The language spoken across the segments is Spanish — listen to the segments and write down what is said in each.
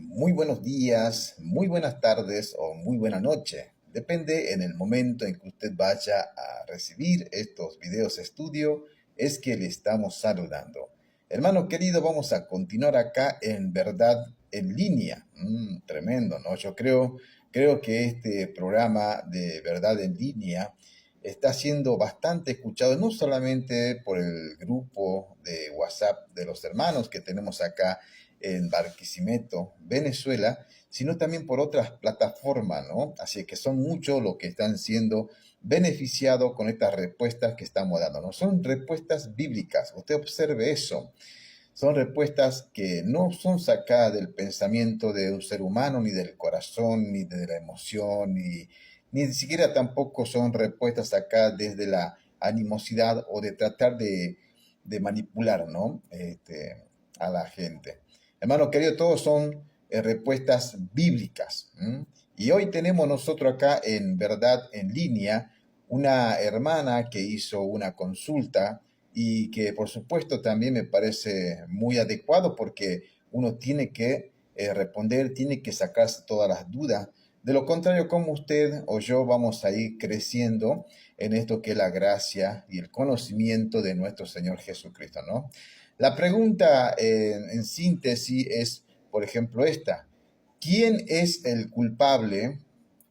muy buenos días, muy buenas tardes o muy buena noche. Depende en el momento en que usted vaya a recibir estos videos estudio, es que le estamos saludando. Hermano querido, vamos a continuar acá en Verdad en Línea. Tremendo, ¿no? Creo que este programa de Verdad en Línea está siendo bastante escuchado, no solamente por el grupo de WhatsApp de los hermanos que tenemos acá en Barquisimeto, Venezuela, sino también por otras plataformas, ¿no? Así que son muchos los que están siendo beneficiados con estas respuestas que estamos dando, ¿no? Son respuestas bíblicas, usted observe eso. Son respuestas que no son sacadas del pensamiento de un ser humano, ni del corazón, ni de la emoción, ni siquiera tampoco son respuestas sacadas desde la animosidad o de tratar de manipular, ¿no? A la gente. Hermano querido, todos son respuestas bíblicas. Y hoy tenemos nosotros acá en Verdad en Línea una hermana que hizo una consulta y que por supuesto también me parece muy adecuado porque uno tiene que responder, tiene que sacarse todas las dudas. De lo contrario, como usted o yo vamos a ir creciendo en esto que es la gracia y el conocimiento de nuestro Señor Jesucristo, ¿no? La pregunta en síntesis es, por ejemplo, esta. ¿Quién es el culpable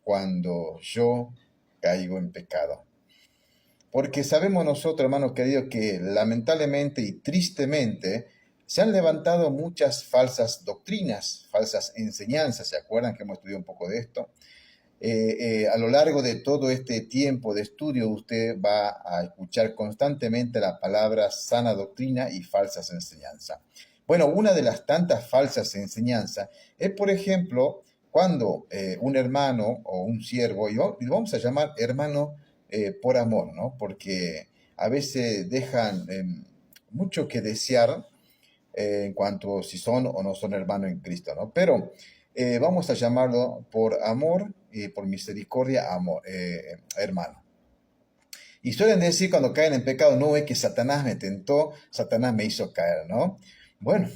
cuando yo caigo en pecado? Porque sabemos nosotros, hermanos queridos, que lamentablemente y tristemente se han levantado muchas falsas doctrinas, falsas enseñanzas. ¿Se acuerdan que hemos estudiado un poco de esto? A lo largo de todo este tiempo de estudio, usted va a escuchar constantemente la palabra sana doctrina y falsas enseñanzas. Bueno, una de las tantas falsas enseñanzas es, por ejemplo, cuando un hermano o un siervo, y lo vamos a llamar hermano por amor, ¿no? Porque a veces dejan mucho que desear en cuanto si son o no son hermanos en Cristo, ¿no? Pero vamos a llamarlo por amor y por misericordia, amor, hermano. Y suelen decir cuando caen en pecado, no es que Satanás me tentó, Satanás me hizo caer, ¿no? Bueno,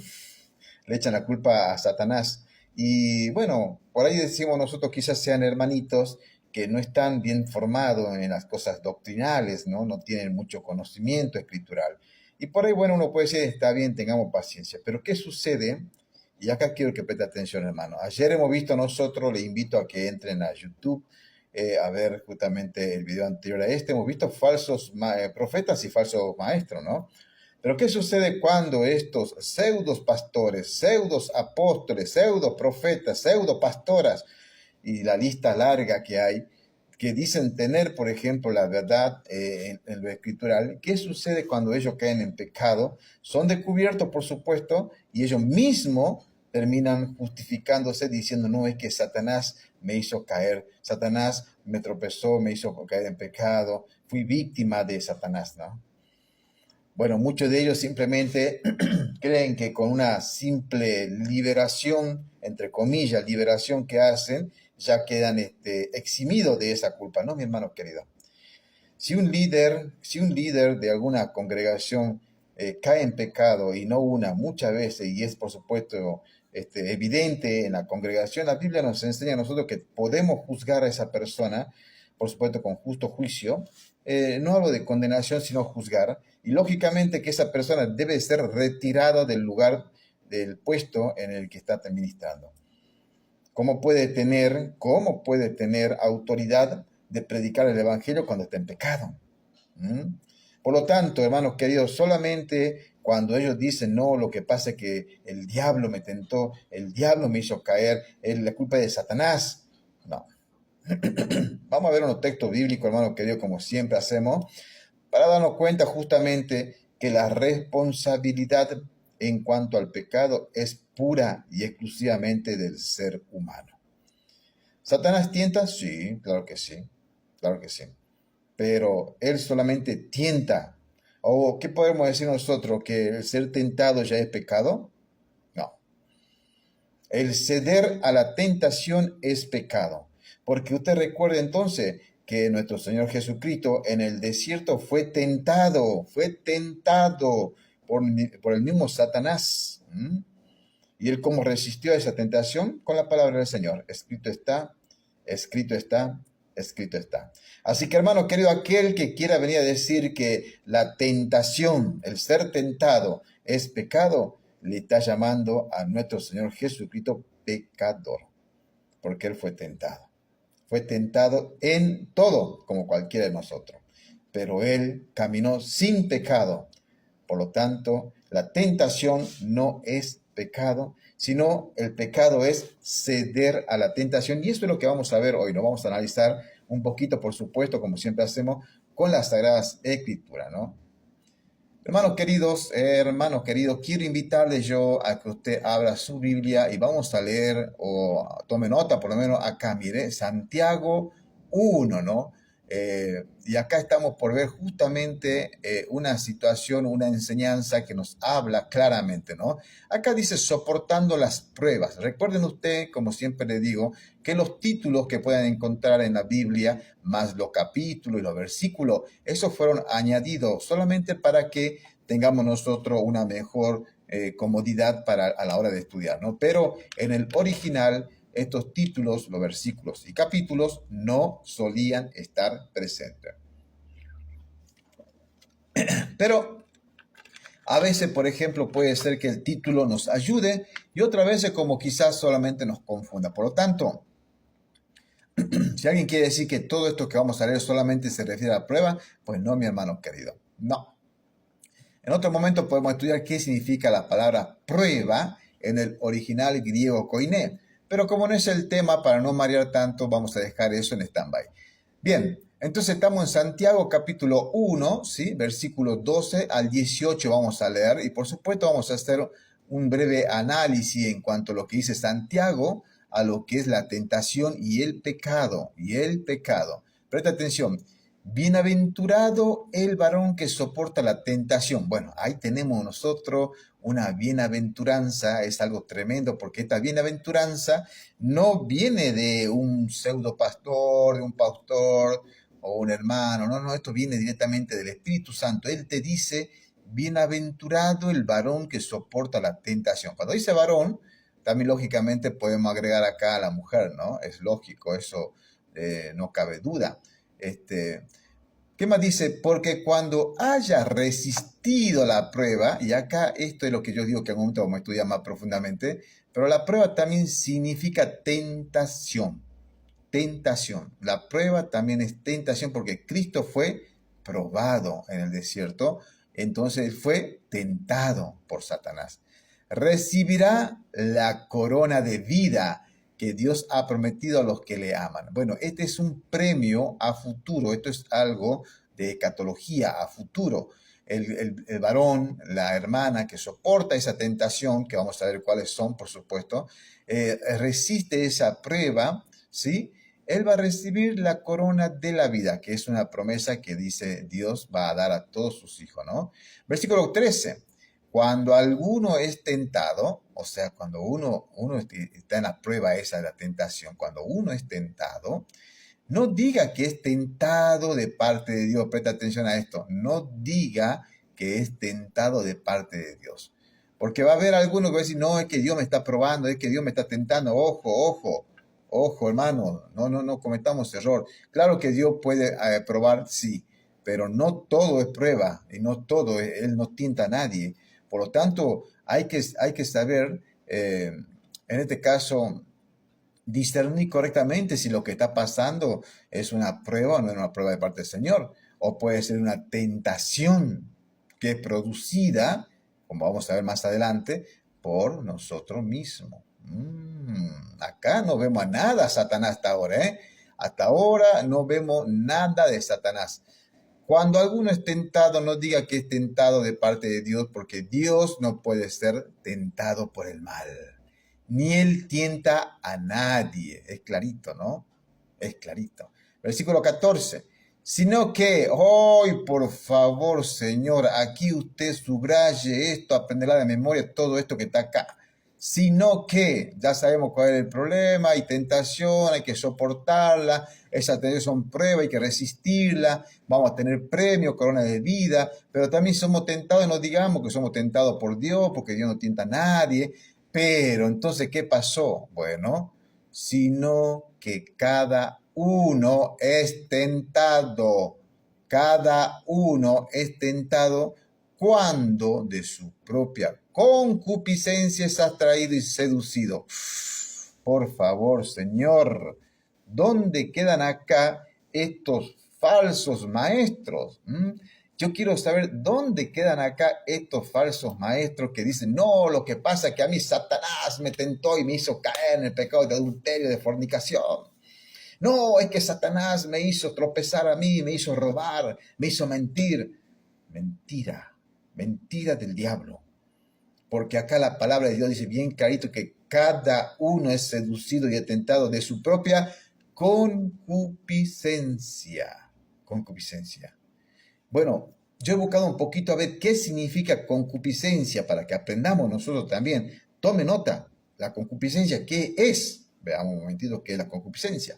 le echan la culpa a Satanás. Y bueno, por ahí decimos nosotros quizás sean hermanitos que no están bien formados en las cosas doctrinales, ¿no? No tienen mucho conocimiento escritural. Y por ahí, bueno, uno puede decir, está bien, tengamos paciencia. Pero ¿qué sucede? Y acá quiero que preste atención, hermano. Ayer hemos visto nosotros, le invito a que entren a YouTube a ver justamente el video anterior a este. Hemos visto falsos profetas y falsos maestros, ¿no? Pero ¿qué sucede cuando estos pseudos pastores, pseudos apóstoles, pseudo profetas, pseudo pastoras y la lista larga que hay, que dicen tener, por ejemplo, la verdad en lo escritural? ¿Qué sucede cuando ellos caen en pecado? Son descubiertos, por supuesto, y ellos mismos terminan justificándose diciendo, no, es que Satanás me hizo caer, Satanás me tropezó, me hizo caer en pecado, fui víctima de Satanás, ¿no? Bueno, muchos de ellos simplemente creen que con una simple liberación, entre comillas, liberación que hacen, ya quedan eximidos de esa culpa, ¿no, mi hermano querido? Si un líder de alguna congregación cae en pecado y no una, muchas veces, y es por supuesto evidente en la congregación, la Biblia nos enseña a nosotros que podemos juzgar a esa persona, por supuesto con justo juicio. No hablo de condenación, sino juzgar. Y lógicamente que esa persona debe ser retirada del lugar, del puesto en el que está administrando. ¿Cómo puede tener autoridad de predicar el evangelio cuando está en pecado? ¿Mm? Por lo tanto, hermanos queridos, solamente cuando ellos dicen, no, lo que pasa es que el diablo me tentó, el diablo me hizo caer, es la culpa de Satanás. No. Vamos a ver unos textos bíblicos, hermanos queridos, como siempre hacemos, para darnos cuenta justamente que la responsabilidad en cuanto al pecado es pura y exclusivamente del ser humano. ¿Satanás tienta? Sí, claro que sí, claro que sí. Pero él solamente tienta. ¿O qué podemos decir nosotros? ¿Que el ser tentado ya es pecado? No. El ceder a la tentación es pecado. Porque usted recuerde entonces que nuestro Señor Jesucristo en el desierto fue tentado por el mismo Satanás. ¿Y él cómo resistió a esa tentación? Con la palabra del Señor. Escrito está, escrito está, escrito está. Así que hermano querido, aquel que quiera venir a decir que la tentación, el ser tentado es pecado, le está llamando a nuestro Señor Jesucristo pecador, porque él fue tentado. Fue tentado en todo, como cualquiera de nosotros, pero él caminó sin pecado. Por lo tanto, la tentación no es pecado, sino el pecado es ceder a la tentación. Y eso es lo que vamos a ver hoy. Lo vamos a analizar un poquito, por supuesto, como siempre hacemos, con las Sagradas Escrituras, ¿no? Hermanos queridos, quiero invitarle yo a que usted abra su Biblia y vamos a leer, o tome nota por lo menos acá, mire, Santiago 1, ¿no? Y acá estamos por ver justamente una situación, una enseñanza que nos habla claramente, ¿no? Acá dice soportando las pruebas. Recuerden usted, como siempre le digo, que los títulos que puedan encontrar en la Biblia, más los capítulos y los versículos, esos fueron añadidos solamente para que tengamos nosotros una mejor comodidad a la hora de estudiar, ¿no? Pero en el original, estos títulos, los versículos y capítulos no solían estar presentes. Pero a veces, por ejemplo, puede ser que el título nos ayude y otras veces como quizás solamente nos confunda. Por lo tanto, si alguien quiere decir que todo esto que vamos a leer solamente se refiere a la prueba, pues no, mi hermano querido, no. En otro momento podemos estudiar qué significa la palabra prueba en el original griego koiné. Pero como no es el tema, para no marear tanto, vamos a dejar eso en stand-by. Bien, entonces estamos en Santiago capítulo 1, ¿sí? Versículo 12 al 18 vamos a leer. Y por supuesto vamos a hacer un breve análisis en cuanto a lo que dice Santiago, a lo que es la tentación y el pecado. Presta atención. Bienaventurado el varón que soporta la tentación. Bueno, ahí tenemos nosotros una bienaventuranza, es algo tremendo porque esta bienaventuranza no viene de un pseudo pastor, de un pastor o un hermano, no, esto viene directamente del Espíritu Santo. Él te dice, bienaventurado el varón que soporta la tentación. Cuando dice varón, también lógicamente podemos agregar acá a la mujer, ¿no? Es lógico, eso no cabe duda. ¿Qué más dice? Porque cuando haya resistido la prueba, y acá esto es lo que yo digo que en un momento vamos a estudiar más profundamente, pero la prueba también significa tentación. Tentación. La prueba también es tentación porque Cristo fue probado en el desierto, entonces fue tentado por Satanás. Recibirá la corona de vida que Dios ha prometido a los que le aman. Bueno, este es un premio a futuro, esto es algo de escatología a futuro. El varón, la hermana que soporta esa tentación, que vamos a ver cuáles son, por supuesto, resiste esa prueba, ¿sí? Él va a recibir la corona de la vida, que es una promesa que dice Dios va a dar a todos sus hijos, ¿no? Versículo 13. Cuando alguno es tentado, o sea, cuando uno está en la prueba esa de la tentación, cuando uno es tentado, no diga que es tentado de parte de Dios. Presta atención a esto. No diga que es tentado de parte de Dios. Porque va a haber alguno que va a decir, no, es que Dios me está probando, es que Dios me está tentando. Ojo, hermano. No cometamos error. Claro que Dios puede probar, sí, pero no todo es prueba y no todo, Él no tienta a nadie. Por lo tanto, hay que saber, en este caso, discernir correctamente si lo que está pasando es una prueba o no es una prueba de parte del Señor. O puede ser una tentación que es producida, como vamos a ver más adelante, por nosotros mismos. Acá no vemos a nada Satanás hasta ahora, ¿eh? Hasta ahora no vemos nada de Satanás. Cuando alguno es tentado, no diga que es tentado de parte de Dios, porque Dios no puede ser tentado por el mal. Ni él tienta a nadie. Es clarito, ¿no? Es clarito. Versículo 14. Sino que, hoy por favor, Señor, aquí usted subraye esto, aprenderá de memoria todo esto que está acá. Sino que, ya sabemos cuál es el problema, hay tentación, hay que soportarla, esa tentación prueba, hay que resistirla, vamos a tener premio, corona de vida, pero también somos tentados, no digamos que somos tentados por Dios, porque Dios no tienta a nadie, Pero entonces, ¿qué pasó? Bueno, sino que cada uno es tentado. Cada uno es tentado cuando de su propia concupiscencia es atraído y seducido. Por favor, Señor, ¿dónde quedan acá estos falsos maestros? Yo quiero saber dónde quedan acá estos falsos maestros que dicen, no, lo que pasa es que a mí Satanás me tentó y me hizo caer en el pecado de adulterio, de fornicación. No, es que Satanás me hizo tropezar a mí, me hizo robar, me hizo mentir. Mentira, mentira del diablo. Porque acá la palabra de Dios dice bien clarito que cada uno es seducido y tentado de su propia concupiscencia. Concupiscencia. Bueno, yo he buscado un poquito a ver qué significa concupiscencia para que aprendamos nosotros también. Tome nota, la concupiscencia, ¿qué es? Veamos un momentito qué es la concupiscencia.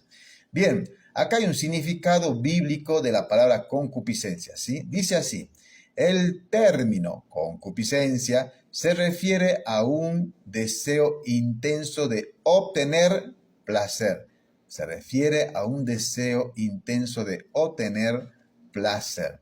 Bien, acá hay un significado bíblico de la palabra concupiscencia, ¿sí? Dice así, el término concupiscencia se refiere a un deseo intenso de obtener placer. Se refiere a un deseo intenso de obtener placer.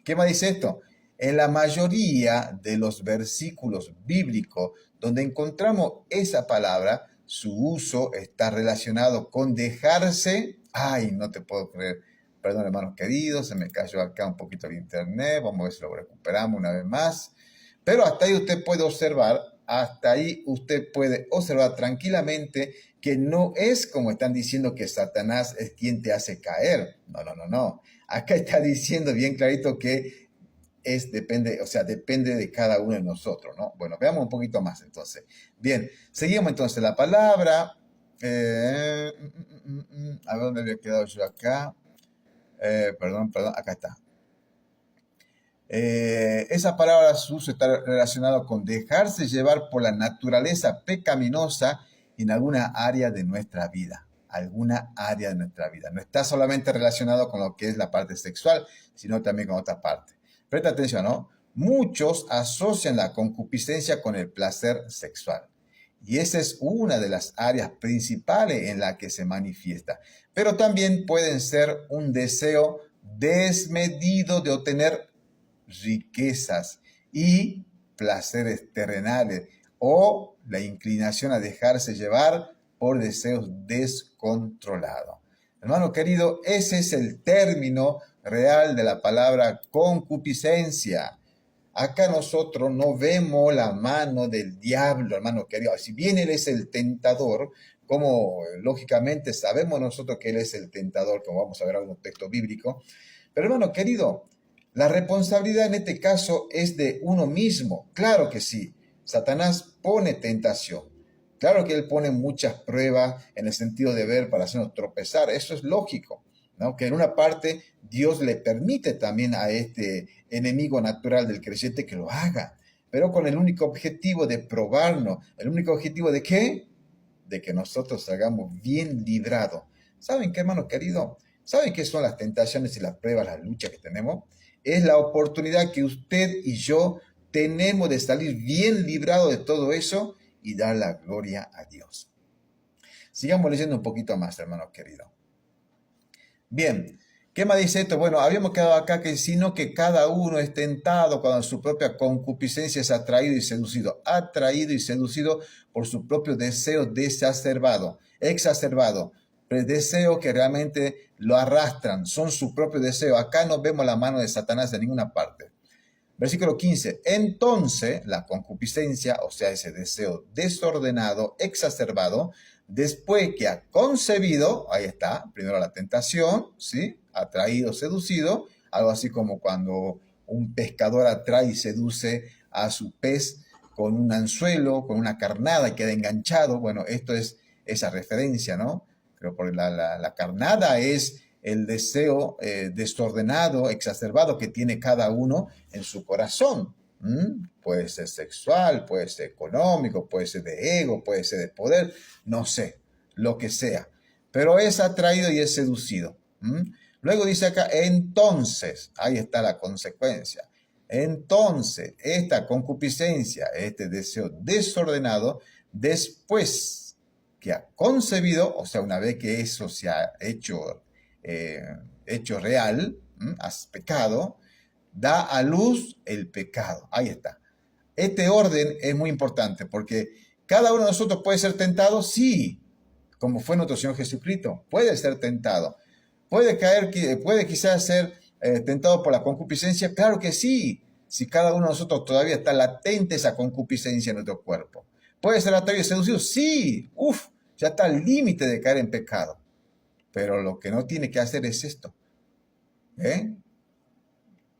¿Qué más dice esto? En la mayoría de los versículos bíblicos donde encontramos esa palabra, su uso está relacionado con dejarse. Ay, no te puedo creer. Perdón, hermanos queridos, se me cayó acá un poquito el internet. Vamos a ver si lo recuperamos una vez más. Pero hasta ahí usted puede observar tranquilamente que no es como están diciendo que Satanás es quien te hace caer. No, no, no, no. Acá está diciendo bien clarito que depende de cada uno de nosotros, ¿no? Bueno, veamos un poquito más entonces. Bien, seguimos entonces la palabra. A ver dónde había quedado yo acá. Perdón, acá está. Esa palabra su uso está relacionado con dejarse llevar por la naturaleza pecaminosa en alguna área de nuestra vida. Alguna área de nuestra vida. No está solamente relacionado con lo que es la parte sexual, sino también con otra parte. Presta atención, ¿no? Muchos asocian la concupiscencia con el placer sexual. Y esa es una de las áreas principales en la que se manifiesta. Pero también pueden ser un deseo desmedido de obtener riquezas y placeres terrenales o la inclinación a dejarse llevar por deseos descontrolados. Hermano querido, ese es el término real de la palabra concupiscencia. Acá nosotros no vemos la mano del diablo, hermano querido. Si bien él es el tentador, como lógicamente sabemos nosotros que él es el tentador, como vamos a ver en algún texto bíblico, pero hermano querido, la responsabilidad en este caso es de uno mismo. Claro que sí, Satanás pone tentación. Claro que él pone muchas pruebas en el sentido de ver para hacernos tropezar. Eso es lógico, ¿no? Que en una parte Dios le permite también a este enemigo natural del creyente que lo haga, pero con el único objetivo de probarnos. ¿El único objetivo de qué? De que nosotros salgamos bien librados. ¿Saben qué, hermano querido? ¿Saben qué son las tentaciones y las pruebas, las luchas que tenemos? Es la oportunidad que usted y yo tenemos de salir bien librados de todo eso y dar la gloria a Dios. Sigamos leyendo un poquito más, hermano querido. Bien, ¿qué más dice esto? Bueno, habíamos quedado acá que sino que cada uno es tentado cuando su propia concupiscencia es atraído y seducido por su propio deseo exacerbado, deseo que realmente lo arrastran, son su propio deseo. Acá no vemos la mano de Satanás en ninguna parte. Versículo 15. Entonces, la concupiscencia, o sea, ese deseo desordenado, exacerbado, después que ha concebido, ahí está, primero la tentación, ¿sí? Atraído, seducido, algo así como cuando un pescador atrae y seduce a su pez con un anzuelo, con una carnada y queda enganchado. Bueno, esto es esa referencia, ¿no? Pero por la carnada es el deseo desordenado, exacerbado que tiene cada uno en su corazón. Puede ser sexual, puede ser económico, puede ser de ego, puede ser de poder, no sé, lo que sea. Pero es atraído y es seducido. Luego dice acá, entonces, ahí está la consecuencia. Entonces, esta concupiscencia, este deseo desordenado, después que ha concebido, o sea, una vez que eso se ha eh, hecho real, has pecado, da a luz el pecado. Ahí está. Este orden es muy importante porque cada uno de nosotros puede ser tentado, sí, como fue nuestro Señor Jesucristo, puede ser tentado. Puede quizás ser tentado por la concupiscencia, claro que sí, si cada uno de nosotros todavía está latente esa concupiscencia en nuestro cuerpo. ¿Puede ser atado y seducido? Sí, ya está al límite de caer en pecado. Pero lo que no tiene que hacer es esto.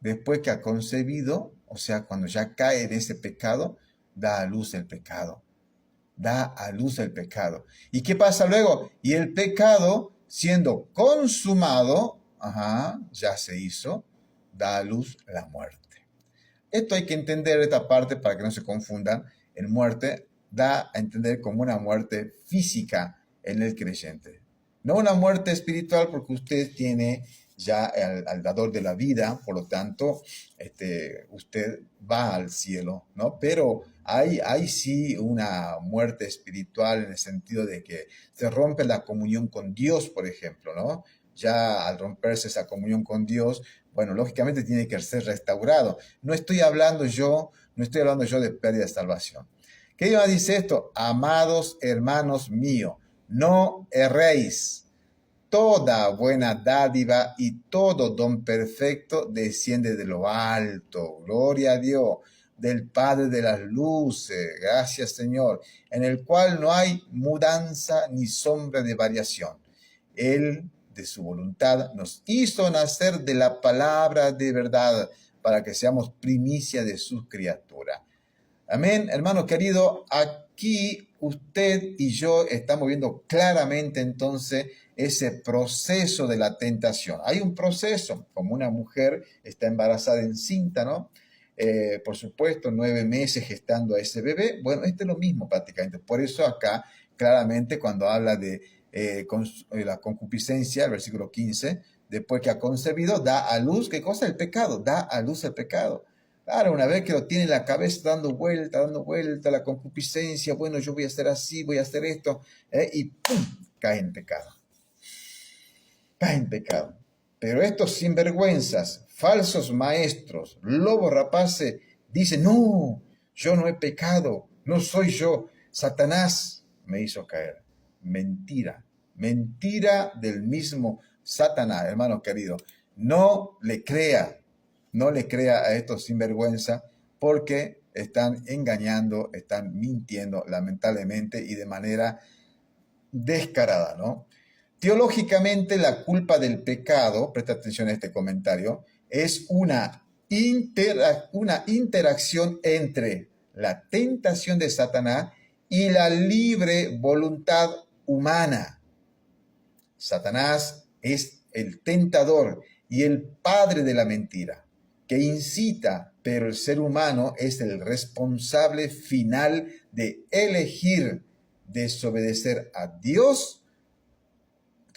Después que ha concebido, o sea, cuando ya cae en ese pecado, da a luz el pecado. Da a luz el pecado. ¿Y qué pasa luego? Y el pecado, siendo consumado, ya se hizo, da a luz la muerte. Esto hay que entender esta parte para que no se confundan. En muerte da a entender como una muerte física en el creyente. No una muerte espiritual porque usted tiene ya al dador de la vida, por lo tanto, usted va al cielo, ¿no? Pero hay sí una muerte espiritual en el sentido de que se rompe la comunión con Dios, por ejemplo, ¿no? Ya al romperse esa comunión con Dios, bueno, lógicamente tiene que ser restaurado. No estoy hablando yo de pérdida de salvación. ¿Qué Dios dice esto? Amados hermanos míos, no erréis. Toda buena dádiva y todo don perfecto desciende de lo alto. Gloria a Dios, del Padre de las luces. Gracias, Señor, en el cual no hay mudanza ni sombra de variación. Él, de su voluntad, nos hizo nacer de la palabra de verdad para que seamos primicia de sus criaturas. Amén, hermano querido, aquí usted y yo estamos viendo claramente entonces ese proceso de la tentación. Hay un proceso, como una mujer está embarazada encinta, ¿no? Por supuesto, 9 meses gestando a ese bebé. Bueno, esto es lo mismo prácticamente. Por eso acá, claramente, cuando habla de la concupiscencia, el versículo 15, después que ha concebido, da a luz, ¿qué cosa? El pecado, da a luz el pecado. Claro, una vez que lo tiene en la cabeza dando vuelta, la concupiscencia, bueno, yo voy a hacer así, voy a hacer esto, y ¡pum!, cae en pecado. Cae en pecado. Pero estos sinvergüenzas, falsos maestros, lobos rapaces, dicen, no, yo no he pecado, no soy yo, Satanás me hizo caer. Mentira, mentira del mismo Satanás, hermano querido. No le crea a estos sinvergüenza porque están engañando, están mintiendo lamentablemente y de manera descarada, ¿no? Teológicamente, la culpa del pecado, presta atención a este comentario, es una interacción entre la tentación de Satanás y la libre voluntad humana. Satanás es el tentador y el padre de la mentira, que incita, pero el ser humano es el responsable final de elegir desobedecer a Dios,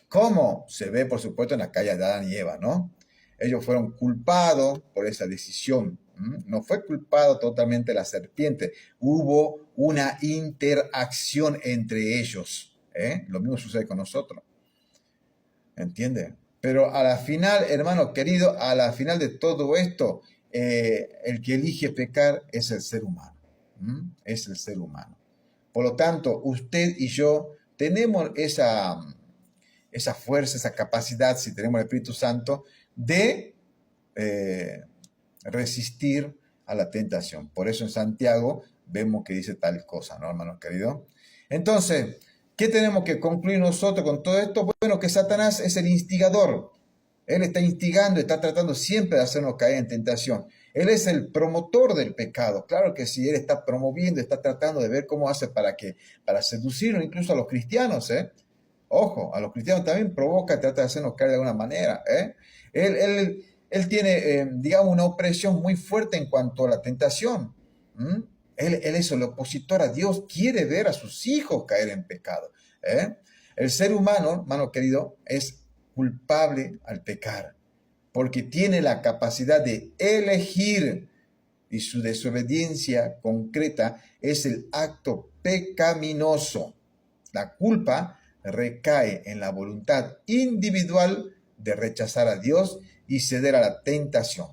como se ve, por supuesto, en la calle de Adán y Eva, ¿no? Ellos fueron culpados por esa decisión. No fue culpado totalmente la serpiente. Hubo una interacción entre ellos. Lo mismo sucede con nosotros. ¿Entiende? Pero a la final, hermano querido, a la final de todo esto, el que elige pecar es el ser humano. Es el ser humano. Por lo tanto, usted y yo tenemos esa fuerza, esa capacidad, si tenemos el Espíritu Santo, de resistir a la tentación. Por eso en Santiago vemos que dice tal cosa, ¿no, hermanos queridos? Entonces, ¿qué tenemos que concluir nosotros con todo esto? Bueno, que Satanás es el instigador. Él está instigando, está tratando siempre de hacernos caer en tentación. Él es el promotor del pecado. Claro que sí, él está promoviendo, está tratando de ver cómo hace para seducirnos incluso a los cristianos, Ojo, a los cristianos también provoca, trata de hacernos caer de alguna manera, Él tiene, digamos, una opresión muy fuerte en cuanto a la tentación. Él es el opositor a Dios, quiere ver a sus hijos caer en pecado. El ser humano, hermano querido, es culpable al pecar, porque tiene la capacidad de elegir y su desobediencia concreta es el acto pecaminoso. La culpa recae en la voluntad individual de rechazar a Dios y ceder a la tentación,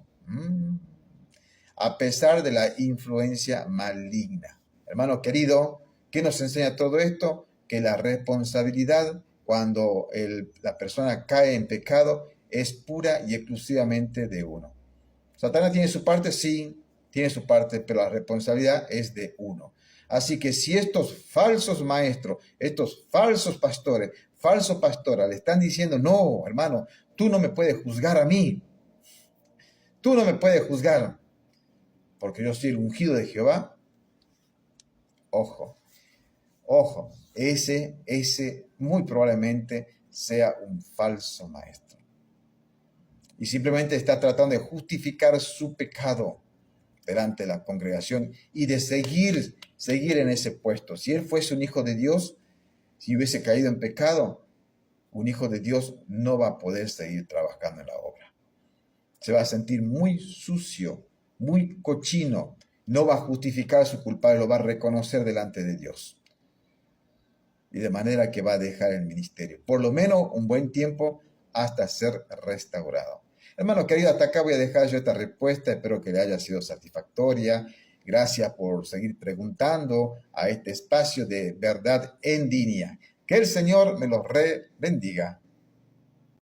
a pesar de la influencia maligna. Hermano querido, ¿qué nos enseña todo esto? Que la responsabilidad cuando la persona cae en pecado es pura y exclusivamente de uno. Satanás tiene su parte, sí, tiene su parte, pero la responsabilidad es de uno. Así que si estos falsos maestros, estos falsos pastores, falsos pastoras le están diciendo, no, hermano, tú no me puedes juzgar a mí, tú no me puedes juzgar, porque yo soy el ungido de Jehová. Ojo, ojo, ese muy probablemente sea un falso maestro. Y simplemente está tratando de justificar su pecado delante de la congregación y de seguir en ese puesto. Si él fuese un hijo de Dios, si hubiese caído en pecado, un hijo de Dios no va a poder seguir trabajando en la obra. Se va a sentir muy sucio, muy cochino, no va a justificar su culpa, lo va a reconocer delante de Dios. Y de manera que va a dejar el ministerio, por lo menos un buen tiempo hasta ser restaurado. Hermano querido, hasta acá voy a dejar yo esta respuesta, espero que le haya sido satisfactoria. Gracias por seguir preguntando a este espacio de verdad en línea. Que el Señor me los bendiga.